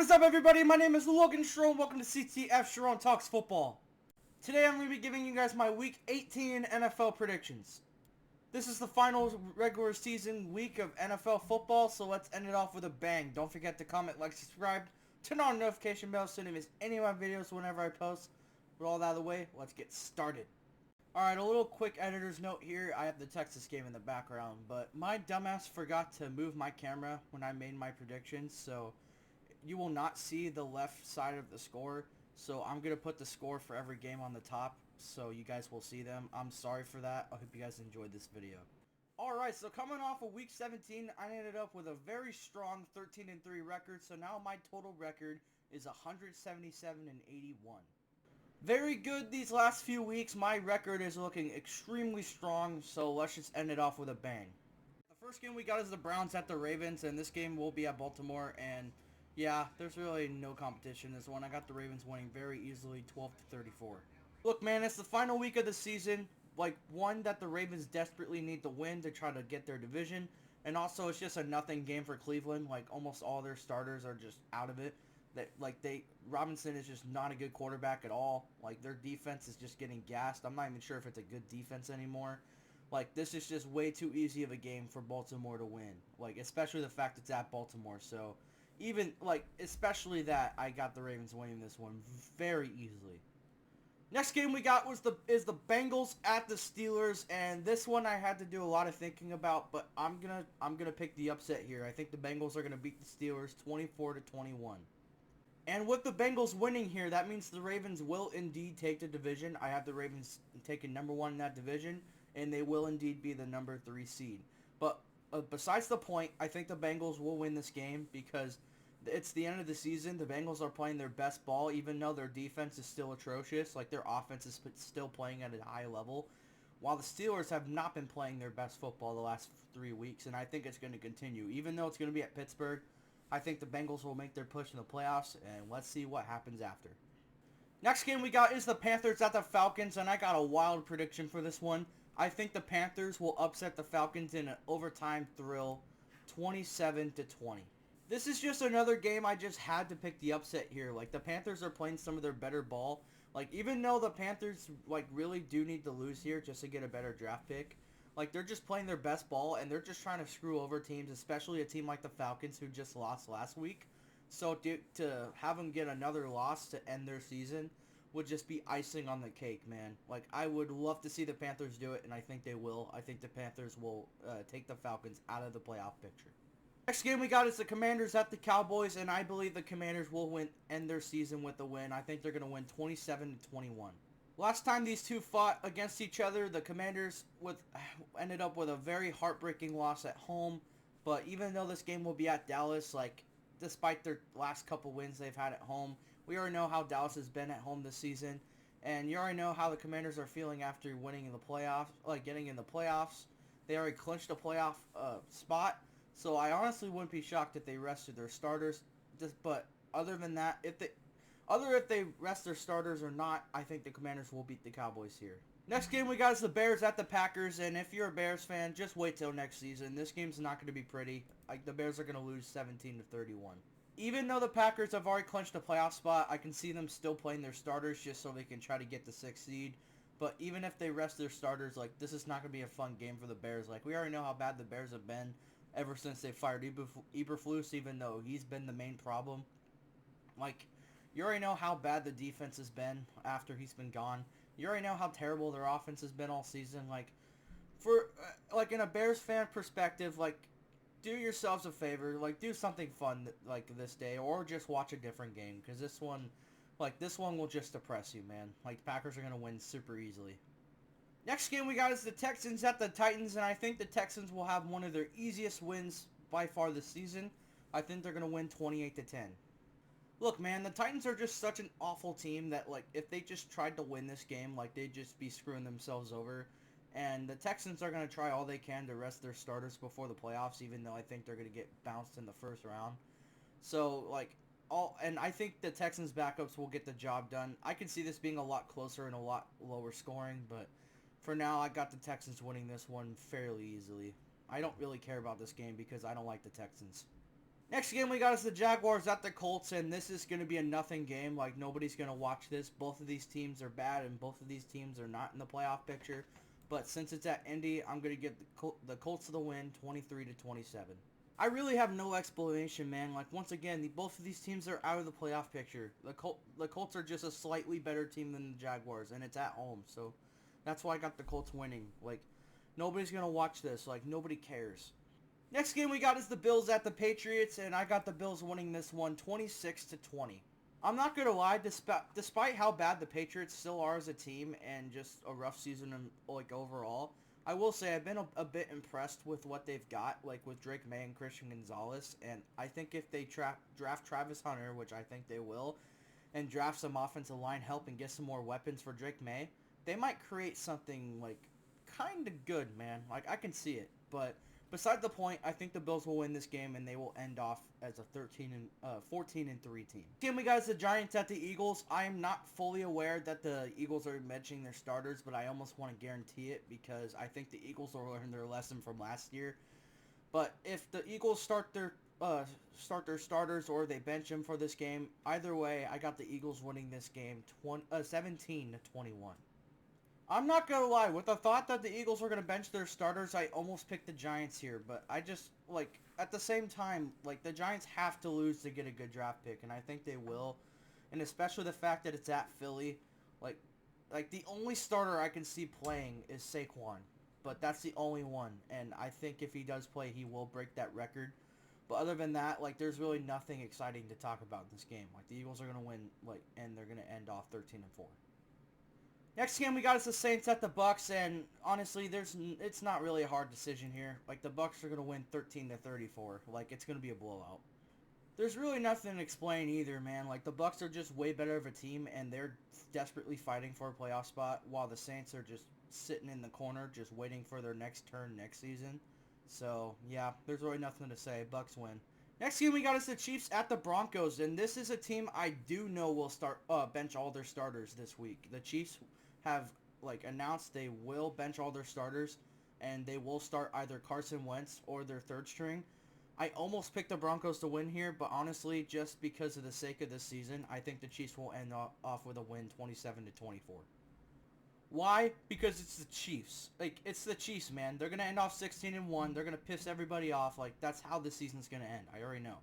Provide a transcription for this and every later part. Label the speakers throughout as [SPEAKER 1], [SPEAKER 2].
[SPEAKER 1] What is up, everybody? My name is Logan Strome. Welcome to CTF Sharon Talks Football. Today I'm going to be giving you guys my Week 18 NFL predictions. This is the final regular season week of NFL football, so let's end it off with a bang. Don't forget to comment, like, subscribe, turn on notification bells so you don't miss any of my videos whenever I post. With all that out of the way, let's get started. Alright, a little quick editor's note here. I have the Texas game in the background, but my dumbass forgot to move my camera when I made my predictions, so you will not see the left side of the score. So I'm going to put the score for every game on the top so you guys will see them. I'm sorry for that. I hope you guys enjoyed this video. Alright, so coming off of week 17, I ended up with a very strong 13-3 record. So now my total record is 177-81. Very good these last few weeks. My record is looking extremely strong, so let's just end it off with a bang. The first game we got is the Browns at the Ravens, and this game will be at Baltimore, and yeah, there's really no competition in this one. I got the Ravens winning very easily, 12-34. Look, man, it's the final week of the season. One that the Ravens desperately need to win to try to get their division, and also it's just a nothing game for Cleveland. Almost all their starters are just out of it. Robinson is just not a good quarterback at all. Their defense is just getting gassed. I'm not even sure if it's a good defense anymore. This is just way too easy of a game for Baltimore to win. Especially the fact it's at Baltimore. So, especially that, I got the Ravens winning this one very easily. Next game we got is the Bengals at the Steelers, and this one I had to do a lot of thinking about, but I'm gonna pick the upset here. I think the Bengals are gonna beat the Steelers 24-21. And with the Bengals winning here, that means the Ravens will indeed take the division. I have the Ravens taking number 1 in that division, and they will indeed be the number 3 seed. But besides the point, I think the Bengals will win this game because it's the end of the season. The Bengals are playing their best ball, even though their defense is still atrocious. Their offense is still playing at a high level, while the Steelers have not been playing their best football the last 3 weeks, and I think it's going to continue. Even though it's going to be at Pittsburgh, I think the Bengals will make their push in the playoffs, and let's see what happens after. Next game we got is the Panthers at the Falcons, and I got a wild prediction for this one. I think the Panthers will upset the Falcons in an overtime thrill, 27-20. This is just another game I just had to pick the upset here. The Panthers are playing some of their better ball. Even though the Panthers, really do need to lose here just to get a better draft pick, they're just playing their best ball, and they're just trying to screw over teams, especially a team like the Falcons who just lost last week. So to have them get another loss to end their season would just be icing on the cake, man. I would love to see the Panthers do it, and I think they will. I think the Panthers will take the Falcons out of the playoff picture. Next game we got is the Commanders at the Cowboys, and I believe the Commanders will end their season with a win. I think they're going to win 27-21. Last time these two fought against each other, the Commanders ended up with a very heartbreaking loss at home. But even though this game will be at Dallas, despite their last couple wins they've had at home, we already know how Dallas has been at home this season. And you already know how the Commanders are feeling after winning in the playoffs, getting in the playoffs. They already clinched a playoff spot. So I honestly wouldn't be shocked if they rested their starters. But other than that, if they rest their starters or not, I think the Commanders will beat the Cowboys here. Next game we got is the Bears at the Packers, and if you're a Bears fan, just wait till next season. This game's not going to be pretty. The Bears are going to lose 17-31. Even though the Packers have already clinched a playoff spot, I can see them still playing their starters just so they can try to get the 6th seed. But even if they rest their starters, this is not going to be a fun game for the Bears. We already know how bad the Bears have been ever since they fired Eberflus, even though he's been the main problem. You already know how bad the defense has been after he's been gone. You already know how terrible their offense has been all season. In a Bears fan perspective, do yourselves a favor. Do something fun this day, or just watch a different game, because this one will just depress you, man. The Packers are going to win super easily. Next game we got is the Texans at the Titans, and I think the Texans will have one of their easiest wins by far this season. I think they're going to win 28-10. Look, man, the Titans are just such an awful team that, if they just tried to win this game, they'd just be screwing themselves over. And the Texans are going to try all they can to rest their starters before the playoffs, even though I think they're going to get bounced in the first round. So, and I think the Texans' backups will get the job done. I can see this being a lot closer and a lot lower scoring, but for now, I got the Texans winning this one fairly easily. I don't really care about this game because I don't like the Texans. Next game we got is the Jaguars at the Colts, and this is going to be a nothing game. Like, nobody's going to watch this. Both of these teams are bad, and both of these teams are not in the playoff picture. But since it's at Indy, I'm going to give the Colts the win, 23-27. I really have no explanation, man. Like, once again, both of these teams are out of the playoff picture. The Colts are just a slightly better team than the Jaguars, and it's at home. So that's why I got the Colts winning. Like, nobody's going to watch this. Like, nobody cares. Next game we got is the Bills at the Patriots, and I got the Bills winning this one 26-20. I'm not going to lie, despite how bad the Patriots still are as a team and just a rough season like overall, I will say I've been a bit impressed with what they've got, like with Drake May and Christian Gonzalez, and I think if they draft Travis Hunter, which I think they will, and draft some offensive line help and get some more weapons for Drake May, they might create something like kind of good, man. Like, I can see it, but beside the point, I think the Bills will win this game and they will end off as a 14-3 team. Game we got is the Giants at the Eagles. I am not fully aware that the Eagles are benching their starters, but I almost want to guarantee it because I think the Eagles will learn their lesson from last year. But if the Eagles start their starters or they bench them for this game, either way, I got the Eagles winning this game 17-21. I'm not going to lie, with the thought that the Eagles were going to bench their starters, I almost picked the Giants here, but I just, like, at the same time, like, the Giants have to lose to get a good draft pick, and I think they will, and especially the fact that it's at Philly, like the only starter I can see playing is Saquon, but that's the only one, and I think if he does play, he will break that record, but other than that, like, there's really nothing exciting to talk about in this game. Like, the Eagles are going to win, like, and they're going to end off 13-4. Next game we got is the Saints at the Bucks, and honestly, it's not really a hard decision here. Like, the Bucks are gonna win 13-34. Like, it's gonna be a blowout. There's really nothing to explain either, man. Like, the Bucks are just way better of a team, and they're desperately fighting for a playoff spot, while the Saints are just sitting in the corner, just waiting for their next turn next season. So yeah, there's really nothing to say. Bucks win. Next game we got is the Chiefs at the Broncos, and this is a team I do know will bench all their starters this week. The Chiefs have like announced they will bench all their starters and they will start either Carson Wentz or their third string. I almost picked the Broncos to win here, but honestly, just because of the sake of this season, I think the Chiefs will end off with a win 27-24. Why? Because it's the Chiefs. Like, it's the Chiefs, man. They're going to end off 16-1. They're going to piss everybody off. Like, that's how the season's going to end. I already know.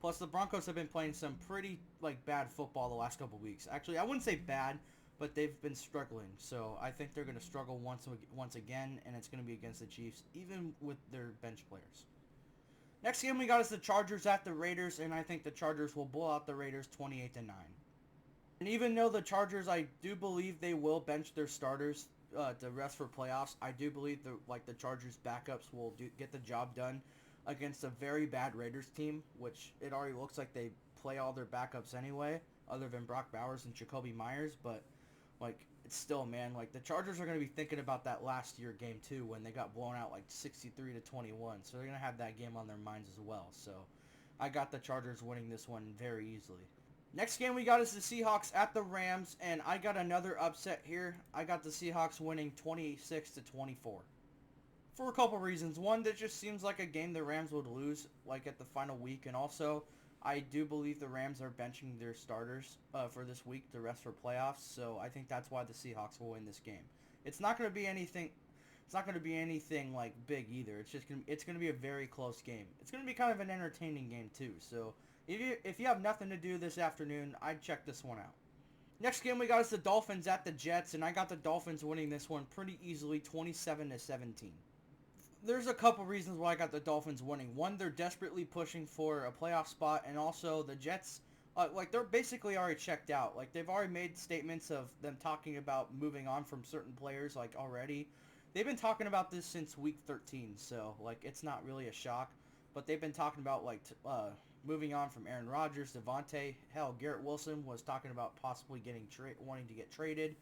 [SPEAKER 1] Plus, the Broncos have been playing some pretty, like, bad football the last couple weeks. Actually, I wouldn't say bad, but they've been struggling. So I think they're going to struggle once again, and it's going to be against the Chiefs, even with their bench players. Next game we got is the Chargers at the Raiders, and I think the Chargers will blow out the Raiders 28-9. And even though the Chargers, I do believe they will bench their starters to rest for playoffs, I do believe the Chargers backups will get the job done against a very bad Raiders team, which it already looks like they play all their backups anyway, other than Brock Bowers and Jacoby Myers, but like, it's still, man, like, the Chargers are going to be thinking about that last year game too when they got blown out like 63-21, so they're going to have that game on their minds as well. So I got the Chargers winning this one very easily. Next game we got is the Seahawks at the Rams, and I got another upset here. I got the Seahawks winning 26-24. For a couple reasons. One, that just seems like a game the Rams would lose, like at the final week, and also I do believe the Rams are benching their starters for this week to rest for playoffs, so I think that's why the Seahawks will win this game. It's not going to be anything. It's not going to be anything like big either. It's going to be a very close game. It's going to be kind of an entertaining game too. So if you have nothing to do this afternoon, I'd check this one out. Next game we got is the Dolphins at the Jets, and I got the Dolphins winning this one pretty easily, 27-17. There's a couple reasons why I got the Dolphins winning. One, they're desperately pushing for a playoff spot, and also the Jets, they're basically already checked out. Like, they've already made statements of them talking about moving on from certain players, like, already. They've been talking about this since week 13, so, like, it's not really a shock. But they've been talking about, like, moving on from Aaron Rodgers, Devontae. Hell, Garrett Wilson was talking about possibly wanting to get traded.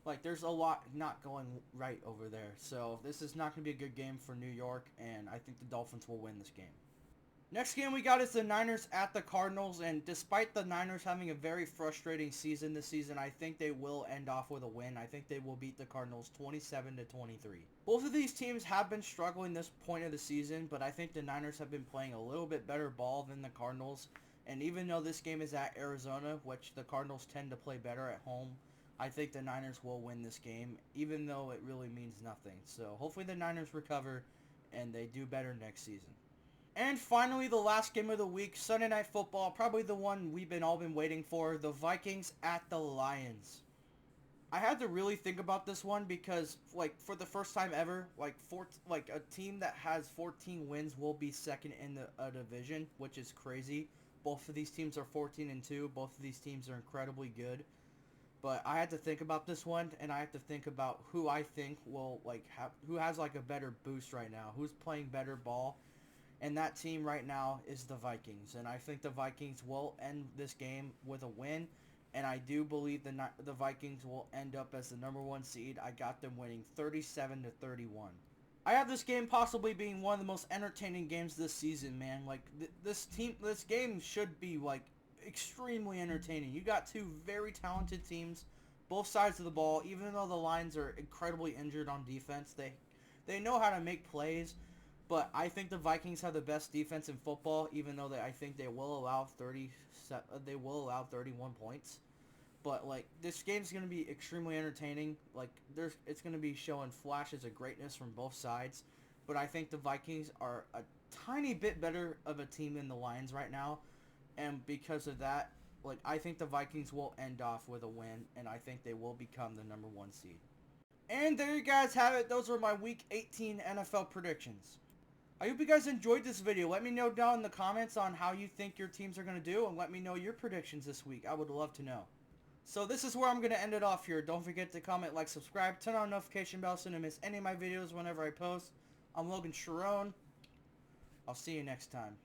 [SPEAKER 1] Like, there's a lot not going right over there. So this is not going to be a good game for New York, and I think the Dolphins will win this game. Next game we got is the Niners at the Cardinals, and despite the Niners having a very frustrating season this season, I think they will end off with a win. I think they will beat the Cardinals 27-23. Both of these teams have been struggling this point of the season, but I think the Niners have been playing a little bit better ball than the Cardinals. And even though this game is at Arizona, which the Cardinals tend to play better at home, I think the Niners will win this game, even though it really means nothing. So hopefully the Niners recover and they do better next season. And finally, the last game of the week, Sunday Night Football, probably the one we've all been waiting for, the Vikings at the Lions. I had to really think about this one because, like, for the first time ever, a team that has 14 wins will be second in a division, which is crazy. Both of these teams are 14-2. Both of these teams are incredibly good. But I had to think about this one, and I had to think about who I think will, who has, a better boost right now, who's playing better ball. And that team right now is the Vikings. And I think the Vikings will end this game with a win. And I do believe the Vikings will end up as the number 1 seed. I got them winning 37-31. I have this game possibly being one of the most entertaining games this season, man. This game should be, extremely entertaining. You got two very talented teams, both sides of the ball. Even though the Lions are incredibly injured on defense, they know how to make plays. But I think the Vikings have the best defense in football, even though I think they will allow 31 points. But this game's going to be extremely entertaining. It's going to be showing flashes of greatness from both sides. But I think the Vikings are a tiny bit better of a team than the Lions right now. And because of that, I think the Vikings will end off with a win, and I think they will become the number 1 seed. And there you guys have it. Those were my Week 18 NFL predictions. I hope you guys enjoyed this video. Let me know down in the comments on how you think your teams are going to do, and let me know your predictions this week. I would love to know. So this is where I'm going to end it off here. Don't forget to comment, like, subscribe, turn on notification bell so you don't miss any of my videos whenever I post. I'm Logan Sharon. I'll see you next time.